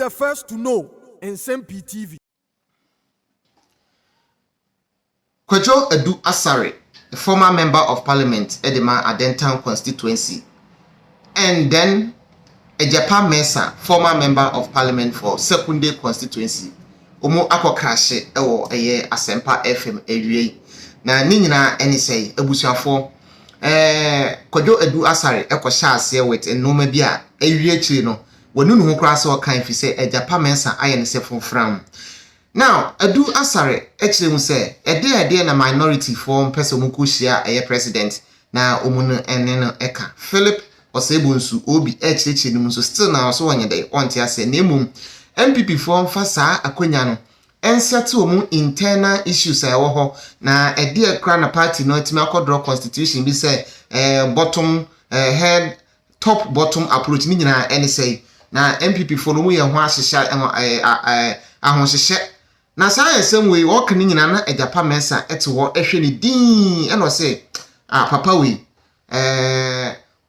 the first to know. Nsem-Pii TV. Kojo Adu Asare, the former member of Parliament, Edema Adentown constituency, and then Egyapa Mercer, former member of Parliament for Secondary constituency. Omo akokrahye ewo eye Asempa FM awiewie. Na ni nyina eni sei abusuafo Kojo Adu Asare ekosha ase with enoma bi a awie chiri no wonu nu ho kra se o kan fi se Egyapa Mercer aye ne se fonfram. Now, Adu Asare echirem se ede na minority form person mu ko hia eye president na omunu ene no eka Philip Osebunsu obi echirichi nim so still na so wonye dey onti ase na emum MPP form fa saa akonya no enset omu internal issues ewo ho na ede kra na party no timi akodro constitution bi se bottom head top bottom approach ni nyina ene say na MPP for no mu ye ho ahyehya ahohyehye na science we work ni nyina na Egyapa Mercer ete wo ehwe ni din eno say papa we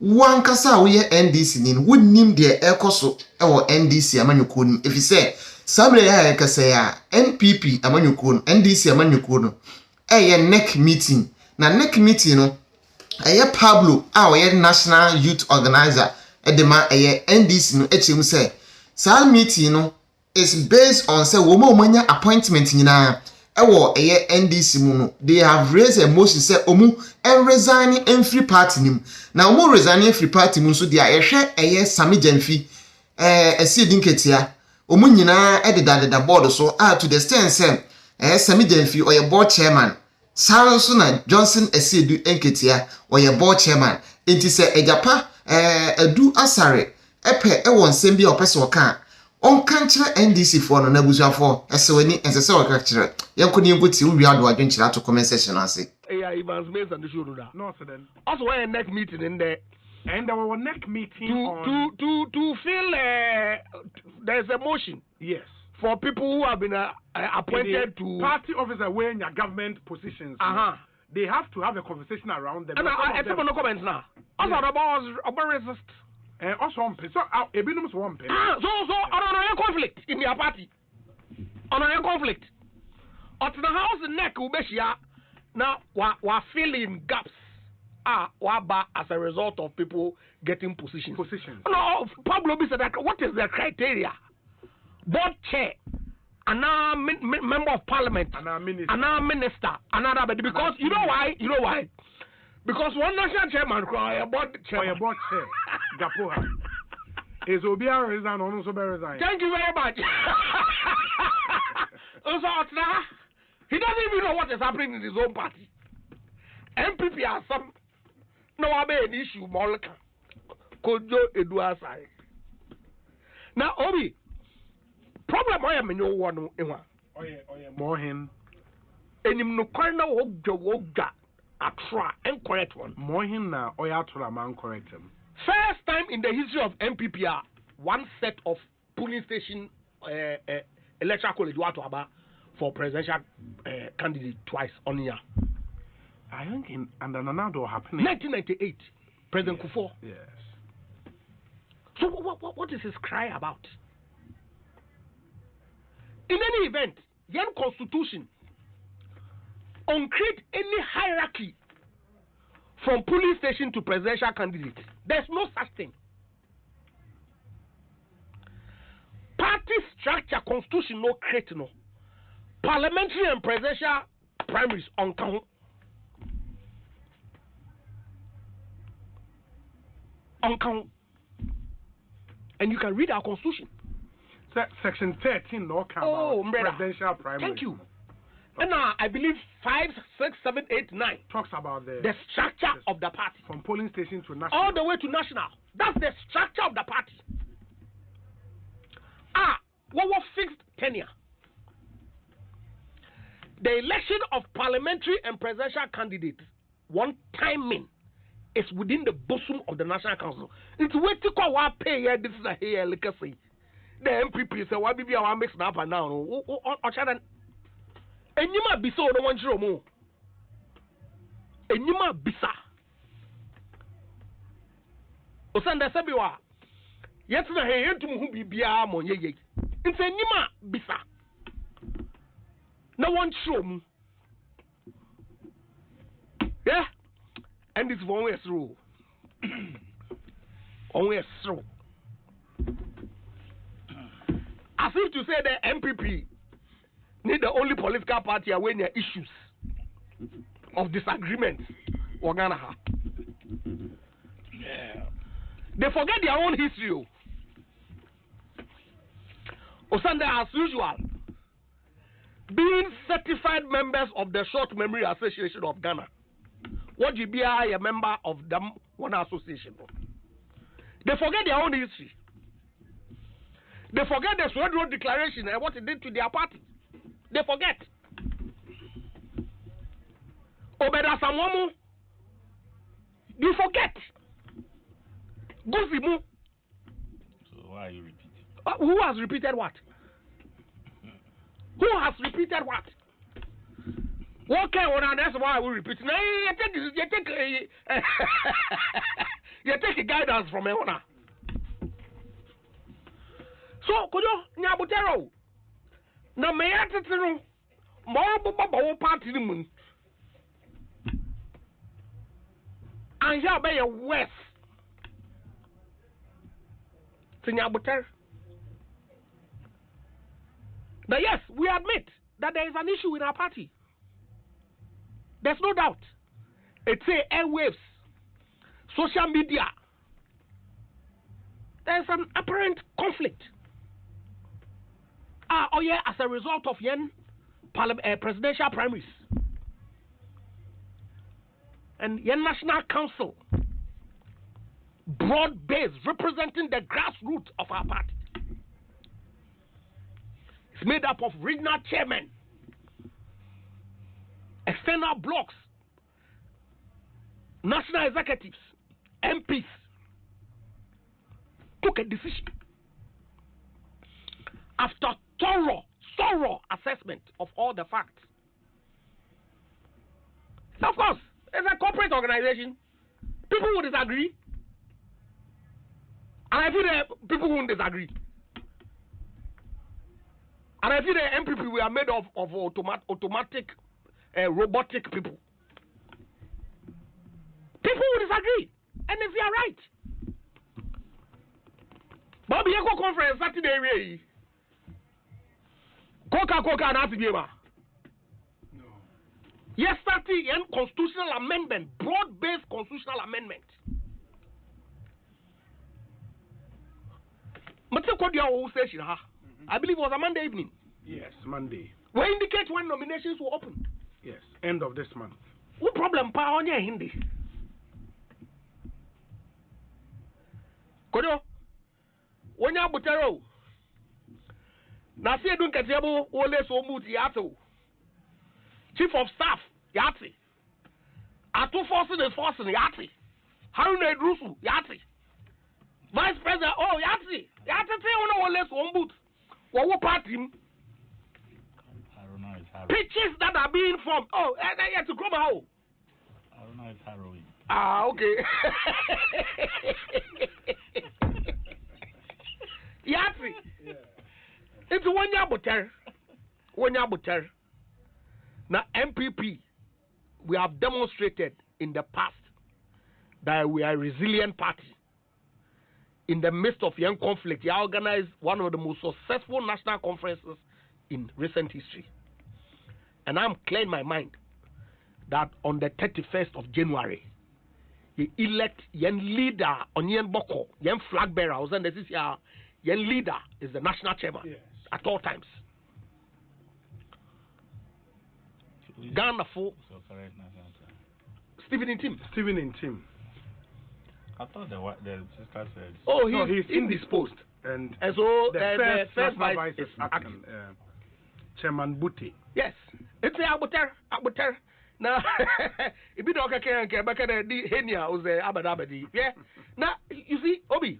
wankasa we NDC ni wonnim de ekoso ewo NDC amanyuko nim efise samre ya kasa ya NPP amanyuko NDC amanyuko no neck meeting na neck meeting no Pablo national youth organizer edema NDC no echim say sa meeting no is based on say woman omanya appointment nyina ewo NDC mu no they have raised a motion say omu resign in free party nim na omu resign in free party mu so dia ehwe Sami Jamfi Asiedu Nketia omu nyina ededa board so to the extent say Sami Jamfi oye board chairman so na Johnson Asiedu Nketia oye board chairman enti say Egyapa Adu Asare epe ewo nsem bi opese oka on kanchire NDC for no nabusuafo esewani ensese o kakchire yankoni yengoti wi ado adwenchira to comment section ase Evans Mason the show that no so then also why a neck meeting in there and there was a neck meeting to feel there's a motion yes for people who have been appointed to party officer wearing your government positions they have to have a conversation around them and I no comments now also about resist also on so ebinum so one so on conflict in their party on a conflict at the house neck ubeshia now we filling gaps as a result of people getting positions. No, Pablo said that what is the criteria? Board chair, member of parliament, minister, another because you know why? Because one national chairman a board chair. Gapoha. Is Obia resign or no so resign? Thank you very much. He doesn't even know what is happening in his own party. MPP has some no an issue more Kojo Adu Asare. Now Obi problem I am in your one more him enim no corner woga atra and correct one more him now oyatura man correct him. First time in the history of MPP one set of polling station electoral college watuaba for presidential candidate twice on year. I think and another happening 1998 President Kufuor. Yes. So what is his cry about? In any event, young constitution on create any hierarchy from polling station to presidential candidate. There's no such thing. Party structure constitution no create no. Parliamentary and presidential primaries on count. And you can read our constitution. Section 13 no count presidential primaries. Thank you. And now I believe 5, 6, 7, 8, 9 talks about the structure of the party from polling station to national. All the way to national. That's the structure of the party. What was fixed tenure? The election of parliamentary and presidential candidates, one timing, is within the bosom of the National Council. It's waiting to what pay here. This is a here legacy. The MPP say why be our mix up and now. And you might be so no one show more. And you might be sa. Osanda Sabiwa. Yet na he yentum hu bibia mo ye. Nti nyima bisa. Na one show mu. Yeah. And it's one way through. One way through. As if to say the MPP need the only political party when there are issues of disagreement we're gonna have. Yeah. They forget their own history. Osanda, as usual, being certified members of the Short Memory Association of Ghana. What you be a member of them one association? They forget their own history. They forget the Sword Road Declaration and what it did to their party. They forget. Obeda Samwamu, you forget. Guzimu. So why are you repeating? Who has repeated what? Who has repeated what? Okay, well, that's why we repeat. Now you take a guidance from a owner. So, Kojo Nyabutero. Na me yatetero. Mo bo party ni mun. And here be a west. Nyabutero. Now yes, we admit that there is an issue in our party. There's no doubt. It's airwaves, social media. There's an apparent conflict. As a result of yen presidential primaries and yen National Council, broad base representing the grassroots of our party. It's made up of regional chairmen, external blocks, national executives, MPs, took a decision after thorough assessment of all the facts. Of course, it's a corporate organization. People will disagree. And I feel that people won't disagree. And I feel the MPP we are made of automatic, robotic people. People will disagree. And if they are right. Bobby Echo Conference Saturday. Coca and Asiema. No. Yesterday, constitutional amendment, broad-based constitutional amendment. I believe it was a Monday evening. Yes, Monday. We indicate when nominations will open. Yes, end of this month. What problem pa on your Hindi? Kojo, when you butero, na Asiedu Nketia wole so muti yato. Chief of Staff yati. Atu forcing yati. Haruna Idrusu yati. Vice President yati. Yati te uno wole so mut. What party? Pitches that are being formed. Yeah, to come out. I don't know if harrowing. Okay. Yatri. It's one year butter. Now MPP, we have demonstrated in the past that we are a resilient party. In the midst of young conflict, we organized one of the most successful national conferences in recent history. And I'm clear in my mind that on the 31st of January, you elect yen leader on yen boko, yen flag bearer, and this is yen leader is the national chairman at all times. Ghana for Stephen in Tim. I thought the sister said. No, he's indisposed. And so the first vice is acting. Chairman Buti. Yes. It's Abuter. Now, if you don't care, back at the Henia was Abadi. Yeah. Now, you see, Obi.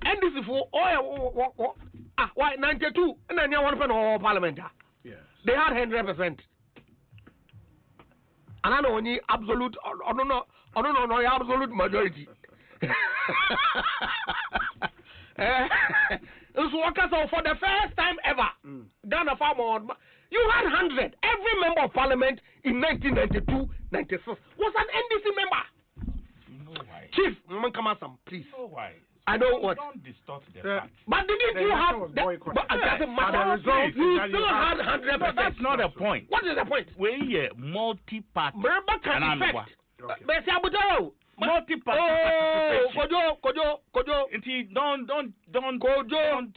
NDC for why 92 and then you want to all Parliament. Yes. They had 100%. And I know only absolute, I don't know, absolute majority. So for the first time ever, Ghana farmer, you had 100. Every member of parliament in 1992, 96 was an NDC member. You know why? Chief, Mamankama, please. You know why? I know what. Don't distort the facts. But didn't you have? But it doesn't matter. You still had 100%. That's not the point. What is the point? We're multi-party. Member can affect. But Multi-party Kojo. Don't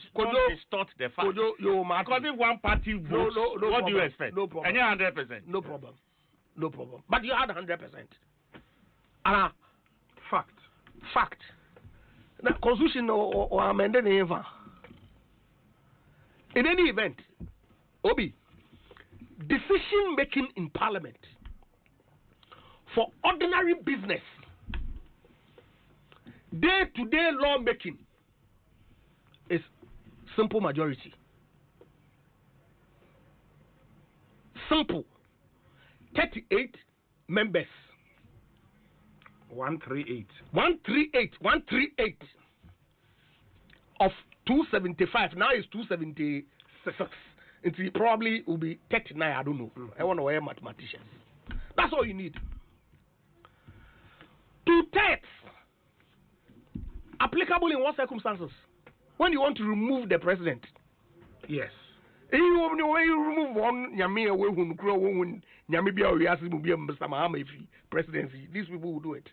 distort the facts. Because if one party votes, what do you expect? No problem. And you're 100%. No problem. But you had 100%. Fact. The constitution or amended in any event, Obi, decision making in parliament for ordinary business, day-to-day law making is simple majority. Simple. 38 members. 138 of 275. Now it's 276. It probably will be 39. I don't know. I want to wear mathematicians. That's all you need. 2/3 applicable in what circumstances? When you want to remove the president. Yes. When you remove one Nyame away who grow when Nyamibia or Mr. Mahama presidency, these people will do it.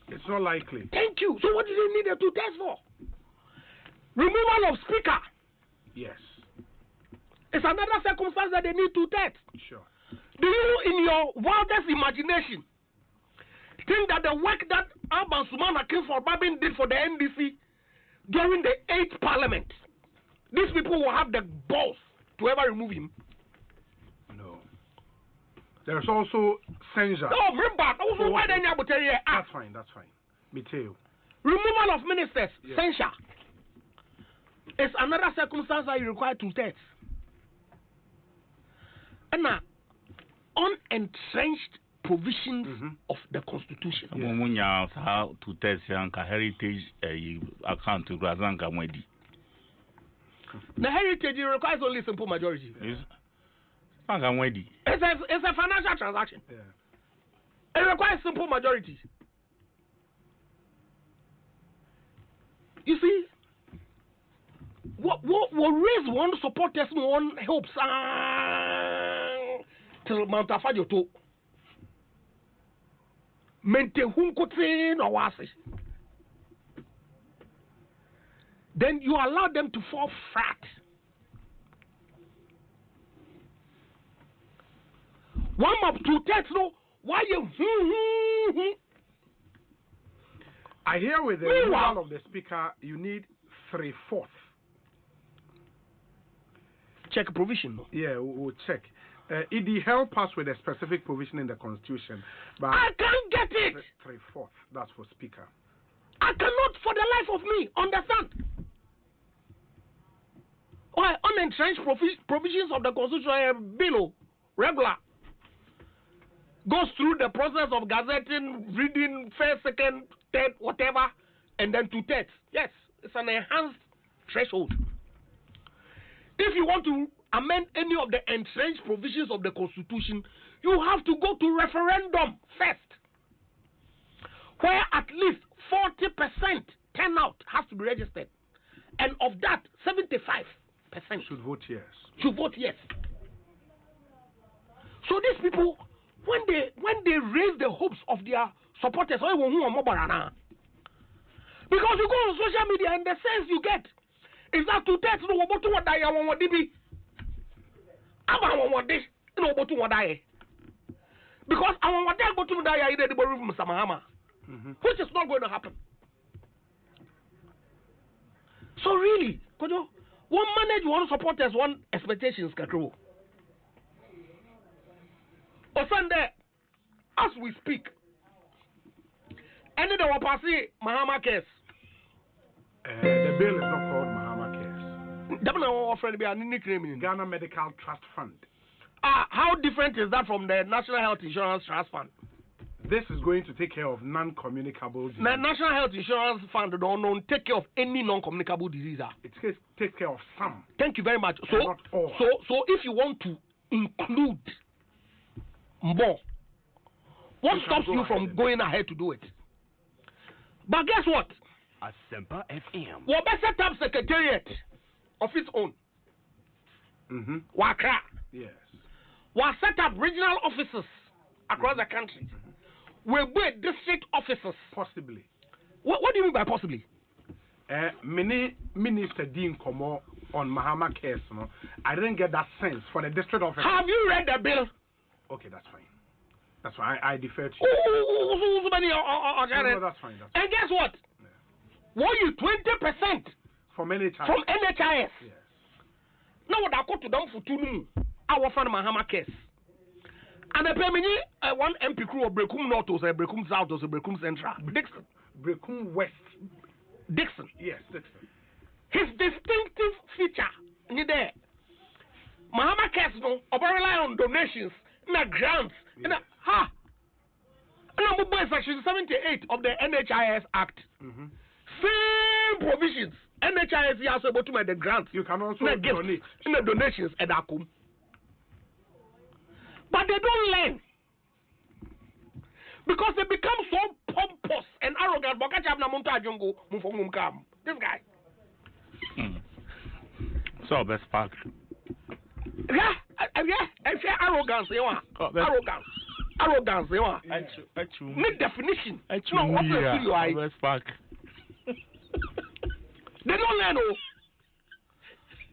It's not likely. Thank you. So what do they need the 2/3 for? Removal of speaker. Yes. It's another circumstance that they need 2/3. Sure. Do you, in your wildest imagination, think that the work that Alban Sumana Babin did for the NDC during the 8th parliament, these people will have the balls to ever remove him? No. There's also censure. No, remember, also why then you tell you That's fine. Me too. Removal of ministers, yes. Censure. It's another circumstance that you require 2/3. And now, unentrenched provisions of the constitution. How to test heritage account to Grazanka Mwedi. The heritage requires only simple majority. It's a financial transaction. Yeah. It requires simple majority. You see, what raise one supporters, one helps till Mount Afajo to maintain or then you allow them to fall flat. One of 2/3, no. Why you? I hear with the removal of the speaker, you need 3/4. Check provision, no? Yeah, we'll check. It help us with a specific provision in the constitution, but I can't get it. 3/4. That's for speaker. I cannot, for the life of me, understand why unentrenched provisions of the constitution bill regular goes through the process of gazetting, reading, first, second, third, whatever, and then 2/3. Yes, it's an enhanced threshold. If you want to amend any of the entrenched provisions of the constitution, you have to go to referendum first, where at least 40% turnout has to be registered, and of that, 75% Should vote yes. So these people, when they raise the hopes of their supporters, because you go on social media and the sense you get is that 2/3 no what to what I want DB. Because I want to go to Mr. Mahama, which is not going to happen. So really, Kojo, one manage one supporters, one expectations control. But Sunday, as we speak, any the Wapasi Mahama case. The bill is not called Mahama case. Ghana Medical Trust Fund. How different is that from the National Health Insurance Trust Fund? this is going to take care of non-communicable diseases. National Health Insurance Fund don't take care of any non-communicable disease. It takes care of some. Thank you very much. So, not all. so if you want to include more, what stops you from going ahead to do it? But guess what? Asempa FM. We better set up secretariat of its own. Wakra. Yes. We set up regional offices across the country. We build district offices. Possibly. What do you mean by possibly? Many Minister Dean Komo on Mahama case, no? I didn't get that sense for the district office. Have you read the bill? Okay, that's fine. That's why I defer to you. No, That's fine. And guess what? What you 20% from NHIS. From NHIS. Yes. Now what I go to them for 2 noon. Our friend Mahama case. And the pay one MP crew of Brekum North or Brekum South or Brekum Central. Dixon. Brekum West. Dixon. Yes, Dixon. His distinctive feature in there. Mahama case no rely on donations, grants, yes. Section 78 of the NHIS Act. Same provisions. NHIS is also able to make the grants. You can also donate. In the donations at Akum. But they don't learn. Because they become so pompous and arrogant. This guy. So, best part. Yeah. Arrogance, you want. Arrogance, you want. Make definition. No, what the you are. Best part. They don't learn.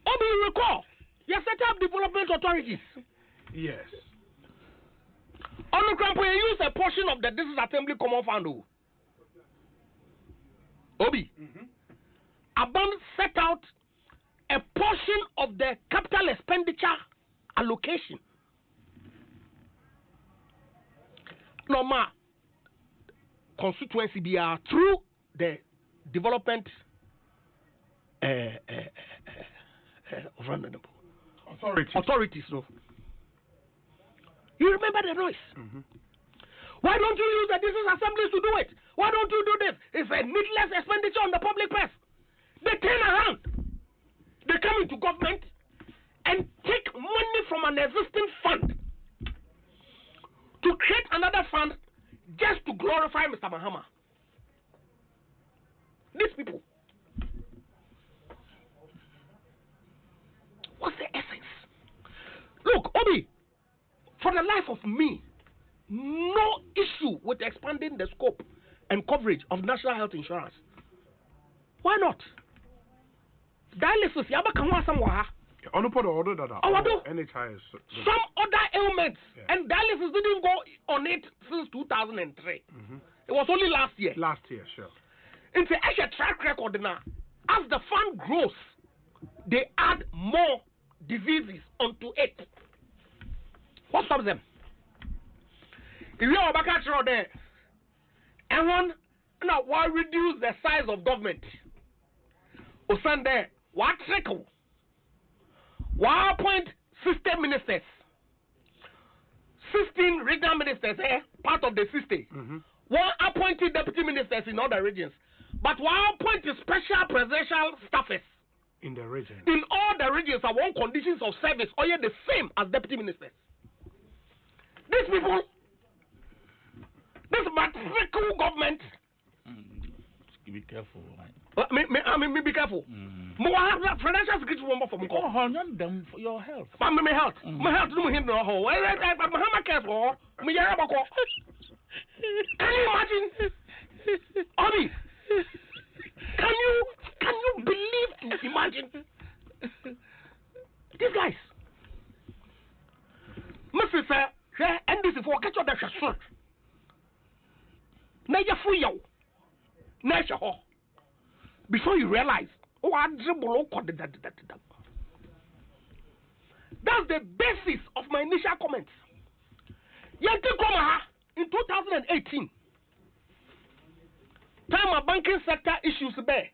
You recall, you set up development authorities. Yes. On the ground, you use a portion of the District Assembly Common Fund. Obi. Aban set out a portion of the capital expenditure allocation. Normal constituency be through the development authorities. No. You remember the noise? Why don't you use the district assemblies to do it? Why don't you do this? It's a needless expenditure on the public purse. They turn around. They come into government and take money from an existing fund to create another fund just to glorify Mr. Mahama. These people. What's the essence? Look, Obi, for the life of me, no issue with expanding the scope and coverage of national health insurance. Why not? Dialysis, some other ailments, and dialysis didn't go on it since 2003. It was only last year. Last year, sure. It's a track record now. As the fund grows, they add more diseases onto it. What stops them? If you are back at there, and one now why reduce the size of government? Or send there, what trickle? Why appoint 16 ministers? 16 regional ministers, part of the system. One appointed deputy ministers in other regions. But why appoint special presidential staffers? In the region. In all the regions are one conditions of service, or yet the same as deputy ministers. These people, this matrical government. Be careful. I mean, be careful. More financial security for me. Them for your health. My health. My health do him no hole. I'm careful. Me Can you imagine? Obi, can you believe to imagine? These guys. Mr. Sir, NDC for catch up the shot. Now you're free. Before you realize, that's the basis of my initial comments. In 2018, time a banking sector issues there,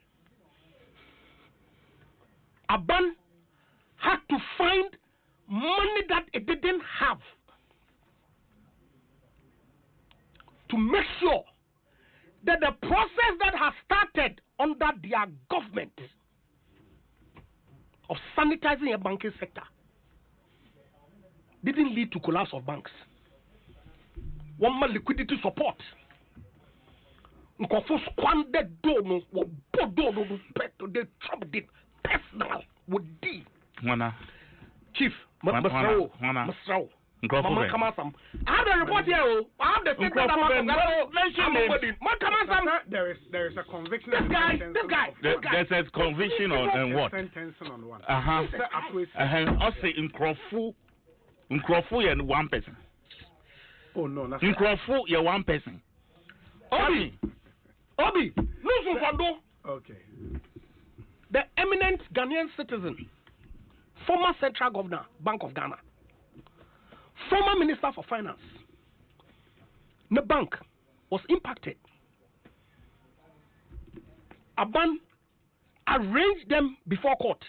Aban had to find money that it didn't have. to make sure that the process that has started under their government of sanitizing a banking sector didn't lead to collapse of banks. One more liquidity support. Nkofo squandered dono, they chopped it personal with D. Chief, Masrao. Mama Kamasam. I have the report here. I have the statement There is a conviction. This guy. There's a conviction on what? Sentencing on what? I'll say Nkrofu and one person. Oh no, that's Nkrofu, you're one person. Obi, listen, Kwando. Okay. The eminent Ghanaian citizen, former central governor, Bank of Ghana, former minister for finance, the bank was impacted. Aban arranged them before court.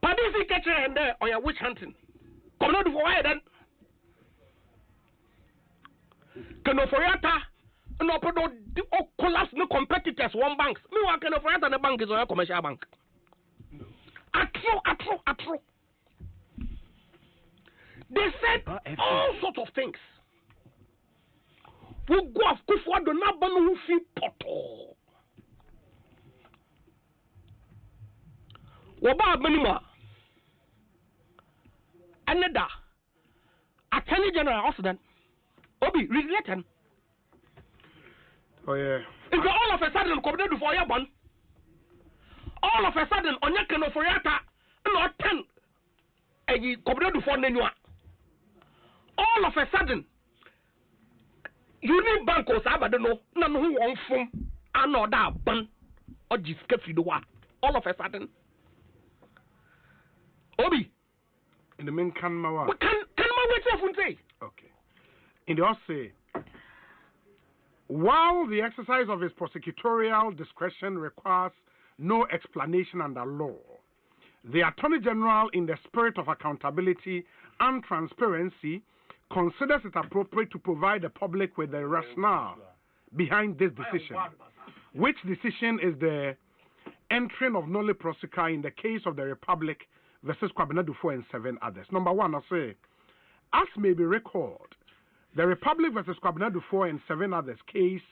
Padisi catcher and there on your witch hunting. Come out for why then? Kenoforiata no collapse no competitors one banks. Meanwhile, Kenoforiata the bank is a commercial bank. Atro. They said all sorts of things. We go off Kufuor do not ban who feel poto. Waba minima. Another Attorney General Austin Obi related. Oh yeah. If all of a sudden come to for your bun. All of a sudden on your Kenoforiata no 10 a come to for Nenua. All of a sudden, Union Bank was abadeno, none who won from another ban or Jiskafidoa. All of a sudden, Obi. In the main Kanmawa. But can wait say? Okay. In the Aussie, while the exercise of his prosecutorial discretion requires no explanation under law, the Attorney General, in the spirit of accountability and transparency, considers it appropriate to provide the public with the rationale behind this decision, which decision is the entering of nolle prosequi in the case of the Republic versus Kwabena Dufo and 7 others. Number one, I say, as may be recalled, the Republic versus Kwabena Dufo and 7 others case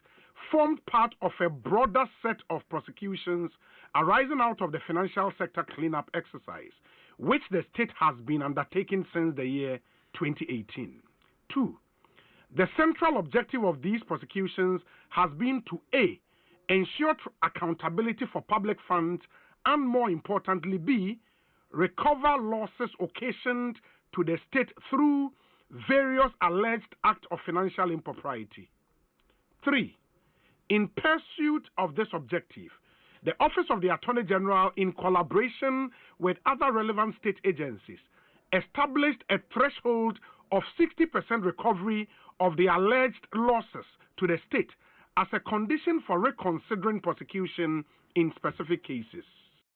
formed part of a broader set of prosecutions arising out of the financial sector cleanup exercise, which the state has been undertaking since the year 2018. 2. The central objective of these prosecutions has been to A. ensure accountability for public funds and, more importantly, B. recover losses occasioned to the state through various alleged acts of financial impropriety. 3. In pursuit of this objective, the Office of the Attorney General, in collaboration with other relevant state agencies, established a threshold of 60% recovery of the alleged losses to the state as a condition for reconsidering prosecution in specific cases.